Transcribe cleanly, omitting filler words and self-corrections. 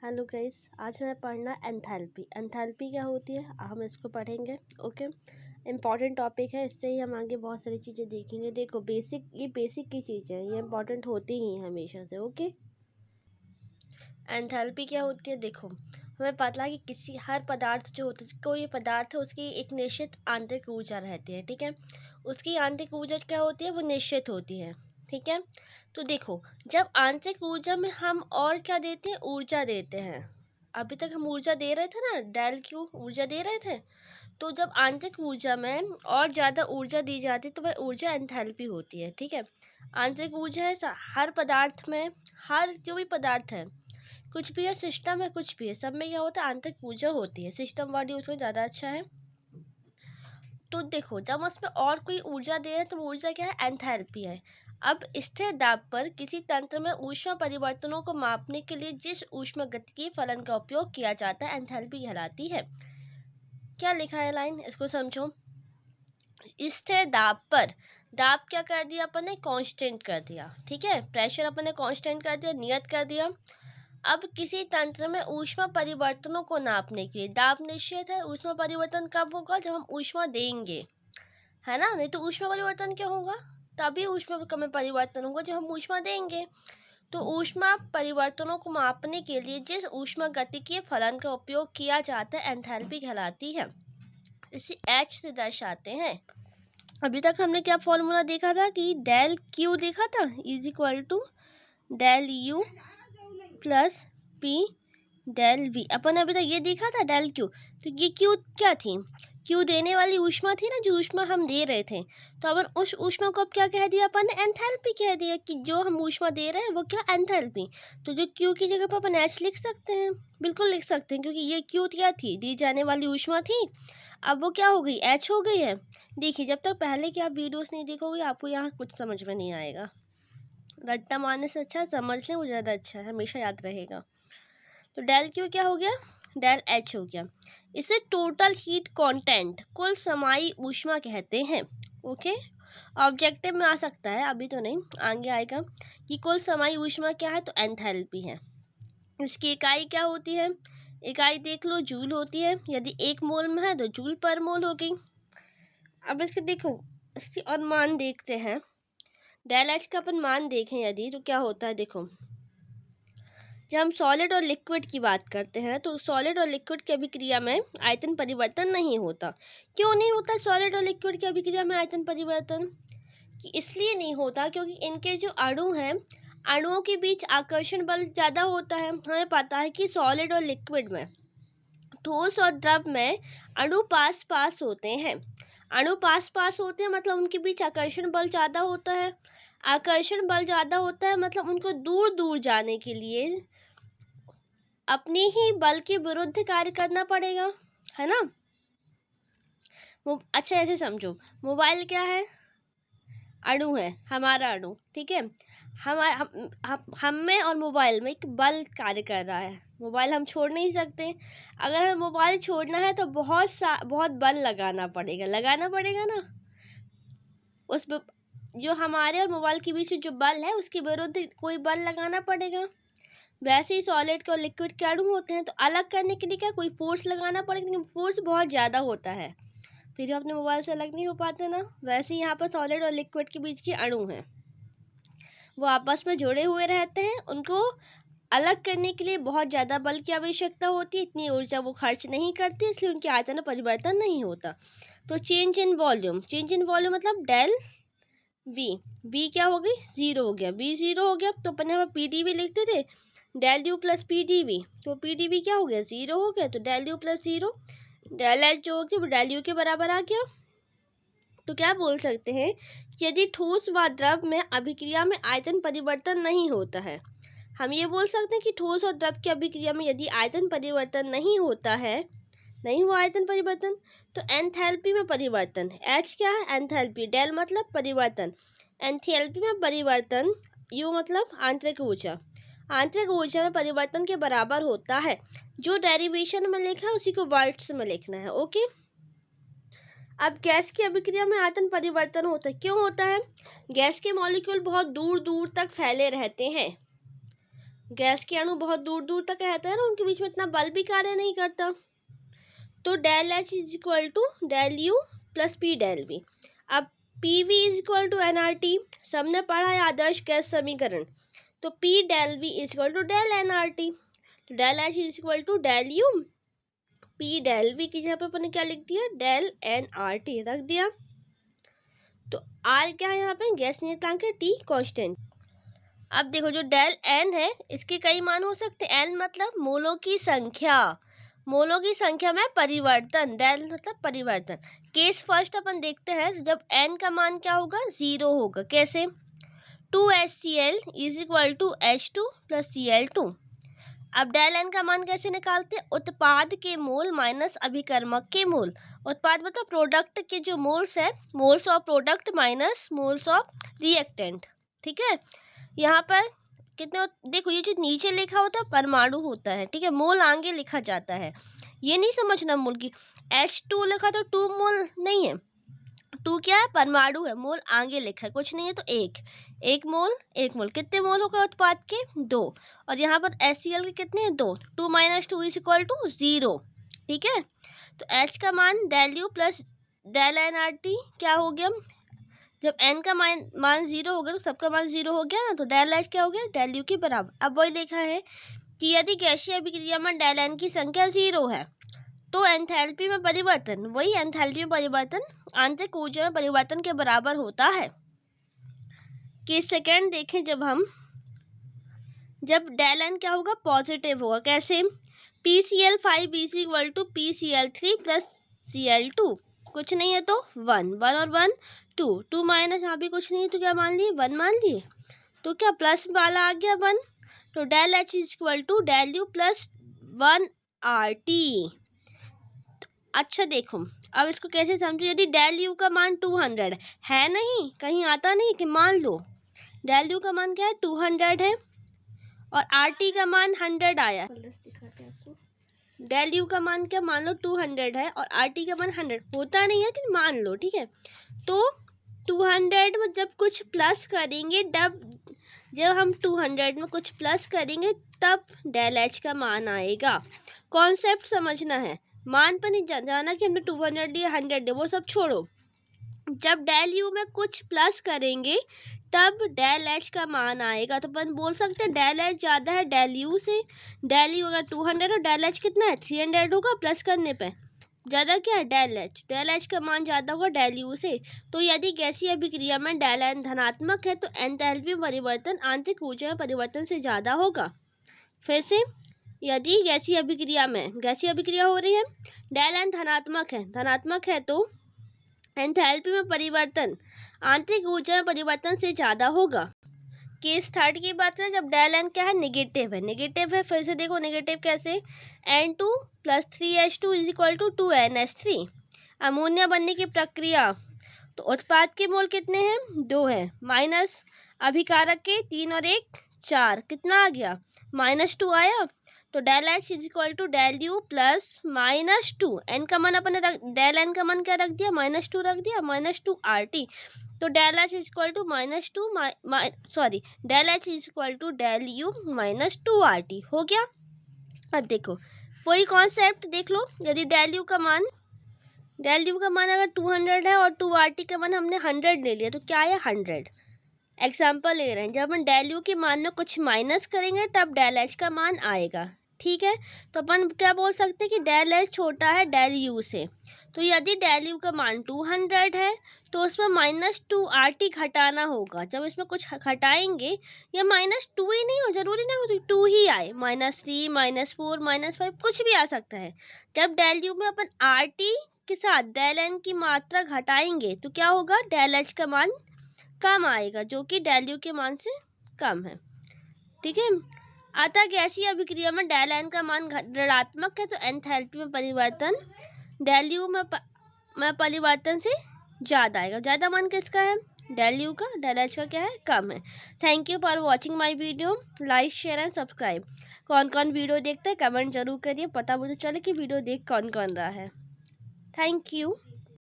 Hello guys, आज हमें पढ़ना एंथैल्पी। एंथैल्पी क्या होती है हम इसको पढ़ेंगे। ओके, इम्पॉर्टेंट टॉपिक है, इससे ही हम आगे बहुत सारी चीज़ें देखेंगे। देखो ये बेसिक की चीज़ें हैं, ये इम्पॉर्टेंट होती ही हैं हमेशा से। ओके, एंथैल्पी क्या होती है? देखो, हमें पता है कि किसी हर पदार्थ जो होता है, कोई पदार्थ है उसकी एक निश्चित आंतरिक ऊर्जा रहती है। ठीक है, उसकी आंतरिक ऊर्जा क्या होती है? वो निश्चित होती है। ठीक है, तो देखो, जब आंतरिक ऊर्जा में हम और क्या देते हैं? ऊर्जा देते हैं। अभी तक हम ऊर्जा दे रहे थे ना, डेल क्यू ऊर्जा दे रहे थे। तो जब आंतरिक ऊर्जा में और ज़्यादा ऊर्जा दी जाती है तो वह ऊर्जा एंथैल्पी होती है। ठीक है, आंतरिक ऊर्जा है हर पदार्थ में, हर जो भी पदार्थ है, कुछ भी है, सिस्टम है, कुछ भी है, सब में क्या होता है? आंतरिक ऊर्जा होती है। सिस्टम वर्ड यूज करो, ज़्यादा अच्छा है। तो देखो, जब उसमें और कोई ऊर्जा दे रहे हैं तो वो ऊर्जा क्या है? एंथैल्पी है। अब स्थिर दाब पर किसी तंत्र में ऊष्मा परिवर्तनों को मापने के लिए जिस ऊष्मागतिकीय फलन का उपयोग किया जाता है एंथैल्पी कहलाती है। क्या लिखा है लाइन, इसको समझो। स्थिर दाब पर, दाब क्या कर दिया अपन ने? कांस्टेंट कर दिया। ठीक है, प्रेशर अपन ने कांस्टेंट कर दिया, नियत कर दिया। अब किसी तंत्र में ऊष्मा परिवर्तनों को नापने के लिए दाब निश्चित है। ऊष्मा परिवर्तन कब होगा? जब हम ऊष्मा देंगे, है ना। नहीं तो ऊष्मा परिवर्तन क्या होगा? तभी ऊष्मा में परिवर्तन होगा जब हम ऊष्मा देंगे। तो ऊष्मा परिवर्तनों को मापने के लिए जिस ऊष्मा गतिकीय फलन का उपयोग किया जाता है एंथैल्पी कहलाती है। इसे H से दर्शाते हैं। अभी तक हमने क्या फॉर्मूला देखा था कि डेल क्यू देखा था is equal to del U plus P del V. अपन अभी तक ये देखा था डेल क्यू। तो ये क्यू क्या थी? क्यू देने वाली ऊष्मा थी ना, जो ऊष्मा हम दे रहे थे। तो अपन उस ऊष्मा को अब क्या कह दिया? अपन ने एंथैल्पी कह दिया कि जो हम ऊष्मा दे रहे हैं वो क्या? एंथैल्पी। तो जो क्यू की जगह पर अपन एच लिख सकते हैं, बिल्कुल लिख सकते हैं, क्योंकि ये क्यू क्या थी? दी जाने वाली ऊष्मा थी। अब वो क्या हो गई? एच हो गई है। देखिए, जब तक पहले की आप वीडियोस नहीं देखोगे आपको यहाँ कुछ समझ में नहीं आएगा। रट्टा मारने से अच्छा समझ लें, वो ज़्यादा अच्छा है, हमेशा याद रहेगा। तो डेल क्यू क्या हो गया? डेल एच हो गया। इसे टोटल हीट कंटेंट, कुल समाई ऊष्मा कहते हैं। ओके, ऑब्जेक्टिव में आ सकता है, अभी तो नहीं, आगे आएगा कि कुल समाई ऊष्मा क्या है? तो एंथैल्पी है। इसकी इकाई क्या होती है? इकाई देख लो, जूल होती है। यदि 1 मोल में है तो जूल पर मोल हो गई। अब इसके देखो, इसकी और मान देखते हैं। डेल एच का अपन मान देखें यदि, तो क्या होता है? देखो, जब हम सॉलिड और लिक्विड की बात करते हैं तो सॉलिड और लिक्विड की अभिक्रिया में आयतन परिवर्तन नहीं होता। क्यों नहीं होता सॉलिड और लिक्विड की अभिक्रिया में आयतन परिवर्तन? कि इसलिए नहीं होता क्योंकि इनके जो अणु हैं, अणुओं के बीच आकर्षण बल ज़्यादा होता है। हमें पता है कि सॉलिड और लिक्विड में, ठोस और द्रव में अणु पास पास होते हैं। अणु पास पास होते हैं मतलब उनके बीच आकर्षण बल ज़्यादा होता है। आकर्षण बल ज़्यादा होता है मतलब उनको दूर दूर जाने के लिए अपने ही बल के विरुद्ध कार्य करना पड़ेगा, है ना। अच्छा, ऐसे समझो, मोबाइल क्या है? अणु है, हमारा अणु। ठीक है, हम में और मोबाइल में एक बल कार्य कर रहा है। मोबाइल हम छोड़ नहीं सकते। अगर हमें मोबाइल छोड़ना है तो बहुत बल लगाना पड़ेगा ना। उस जो हमारे और मोबाइल के बीच जो बल है उसके विरुद्ध कोई बल लगाना पड़ेगा। वैसे ही सॉलिड के और लिक्विड के अणु होते हैं तो अलग करने के लिए क्या कोई फोर्स लगाना पड़ेगा, लेकिन फोर्स बहुत ज़्यादा होता है, फिर अपने मोबाइल से अलग नहीं हो पाते ना। वैसे ही यहाँ पर सॉलिड और लिक्विड के बीच के अणु हैं, वो आपस में जुड़े हुए रहते हैं। उनको अलग करने के लिए बहुत ज़्यादा बल की आवश्यकता होती है, इतनी ऊर्जा वो खर्च नहीं करती, इसलिए उनके आयतन में परिवर्तन नहीं होता। तो चेंज इन वॉल्यूम मतलब डेल वी क्या हो गई? 0 हो गया। वी 0 हो गया तो अपन यहाँ पर पी डी वी लिखते थे, del U plus P D V. तो पी डी वी क्या हो गया? 0 हो गया। तो del U plus 0, del H जो हो गया वो डेल यू के बराबर आ गया। तो क्या बोल सकते हैं? यदि ठोस व द्रव में अभिक्रिया में आयतन परिवर्तन नहीं होता है, हम ये बोल सकते हैं कि ठोस और द्रव की अभिक्रिया में यदि आयतन परिवर्तन नहीं होता है, नहीं हुआ आयतन परिवर्तन, तो एंथैल्पी में परिवर्तन। एच क्या है? एंथैल्पी। डेल मतलब परिवर्तन, एंथैल्पी में परिवर्तन, यू मतलब आंतरिक ऊर्जा। आंतरिक ऊर्जा में परिवर्तन के बराबर होता है। जो डेरिवेशन में लिखा है उसी को वर्ड्स में लिखना है। ओके, अब गैस की अभिक्रिया में आयतन परिवर्तन होता है। क्यों होता है? गैस के मॉलिक्यूल बहुत दूर दूर तक फैले रहते हैं। गैस के अणु बहुत दूर दूर तक रहते हैं ना, उनके बीच में इतना बल भी कार्य नहीं करता। तो del H is equal to del U plus P del V. अब P V is equal to N R T, सबने पढ़ा है आदर्श गैस समीकरण। तो P del V is equal to del N R T. तो del H is equal to del U, P del V की जगह पर अपन ने क्या लिख दिया, डेल एन आर टी रख दिया। तो आर क्या है यहाँ पे, गैस नियतांक है, टी कांस्टेंट। अब देखो जो डेल एन है इसके कई मान हो सकते हैं। एन मतलब मोलों की संख्या, मोलों की संख्या में परिवर्तन, डेल मतलब परिवर्तन। केस फर्स्ट अपन देखते हैं, जब एन का मान क्या होगा, 0 होगा। कैसे, 2HCl is equal to H2 plus Cl2। अब डेल एन का मान कैसे निकालते हैं, उत्पाद के मोल माइनस अभिकर्मक के मोल। उत्पाद मतलब प्रोडक्ट के जो मोल्स है, moles of product minus moles of reactant. ठीक है, यहाँ पर कितने, देखो ये जो नीचे लिखा होता है परमाणु होता है, ठीक है, मोल आगे लिखा जाता है, ये नहीं समझना मोल की। H2 लिखा तो 2 मोल नहीं है, 2 क्या है, परमाणु है, मोल आगे लिखा है, कुछ नहीं है तो एक मोल, कितने मोल होगा उत्पाद के, 2। और यहाँ पर HCl के कितने हैं, 2, 2 माइनस 2 इज इक्वल टू 0। ठीक है, तो H का मान del U plus del N R T क्या हो गया, जब n का मान 0 हो गया तो सबका मान 0 हो गया ना, तो डेल एच क्या हो गया, डेल यू के बराबर। अब वही देखा है कि यदि गैसीय अभिक्रिया में डेल एन की संख्या 0 है तो एंथैल्पी में परिवर्तन, वही एंथैल्पी में परिवर्तन आंतरिक ऊर्जा में परिवर्तन के बराबर होता है। कि सेकेंड देखें, जब डेल एन क्या होगा, पॉजिटिव होगा। कैसे, PCl5 is equal to PCl3 plus Cl2, कुछ नहीं है तो 1 और 1 2 माइनस, यहाँ भी कुछ नहीं है तो क्या मान लिए, 1 मान लिए, तो क्या प्लस वाला आ गया 1। तो del H is equal to del U plus 1 R T. अच्छा देखो, अब इसको कैसे समझो, यदि डेल यू का मान 200 है, नहीं कहीं आता नहीं कि मान लो डेल यू का मान क्या है, 200 है, और आर टी का मान 100 आया। डेल यू का मान क्या, मान लो 200 है और आर टी का मान 100, होता नहीं है लेकिन मान लो, ठीक है। तो 200 में जब कुछ प्लस करेंगे, जब हम 200 में कुछ प्लस करेंगे तब डेल एच का मान आएगा। कॉन्सेप्ट समझना है, मान पर नहीं जाना कि हमने 200 लिया 100 लिया, वो सब छोड़ो। जब डेल यू में कुछ प्लस करेंगे तब डेल एच का मान आएगा। तो अपन बोल सकते हैं डेल एच ज़्यादा है डेल यू से। डेल यू अगर 200 और डेल एच कितना है, 300 होगा, प्लस करने पे ज़्यादा क्या है, डेल एच का मान ज़्यादा होगा डेल यू से। तो यदि गैसीय अभिक्रिया में डेल एन धनात्मक है तो एंथैल्पी परिवर्तन आंतरिक ऊर्जा में परिवर्तन से ज़्यादा होगा। फिर से, यदि गैसीय अभिक्रिया हो रही है, डेल एन धनात्मक है तो एंथैल्पी में परिवर्तन आंतरिक ऊर्जा में परिवर्तन से ज़्यादा होगा। केस थर्ड की बात करें, जब डेल एन क्या है, नेगेटिव है। फिर से देखो नेगेटिव कैसे, N2 plus 3H2 is equal to 2NH3। Ammonia बनने की प्रक्रिया, तो उत्पाद के मोल कितने हैं, 2 हैं, माइनस अभिकारक के 3 और 1 4, कितना आ गया, -2 आया। तो del H is equal to del U plus -2, N का मान अपन ने डेल एन का मान क्या रख दिया, -2 रख दिया, -2 आर टी। तो del H is equal to del H is equal to del U -2 R T हो गया। अब देखो वही कॉन्सेप्ट देख लो, यदि डेल यू का मान अगर 200 है और 2 आर टी का मान हमने 100 ले लिया तो क्या है, 100। एग्जाम्पल ले रहे हैं, जब हम डेल यू के मान में कुछ माइनस करेंगे तब डेल एच का मान आएगा। ठीक है, तो अपन क्या बोल सकते हैं कि डेल एच छोटा है डेल यू से। तो यदि डेल यू का मान 200 है तो उसमें -2 आर टी घटाना होगा। जब इसमें कुछ घटाएंगे या -2 ही नहीं हो, जरूरी नहीं हो 2 ही आए, -3 -4 -5 कुछ भी आ सकता है। जब डेल यू में अपन आर टी के साथ डेल एन की मात्रा घटाएंगे तो क्या होगा, डेल एच का मान कम आएगा, जो कि डेल यू के मान से कम है। ठीक है, अतः गैसीय अभिक्रिया में डेल एन का मान ऋणात्मक है तो एंथैल्पी में परिवर्तन डेल यू में परिवर्तन से ज़्यादा आएगा। ज़्यादा मान किसका है, डेल यू का, डेल एच का क्या है, कम है। Thank you for watching my video, like share and subscribe. कौन कौन वीडियो देखता है कमेंट जरूर करिए, पता मुझे चले कि वीडियो देख कौन कौन रहा है। Thank you.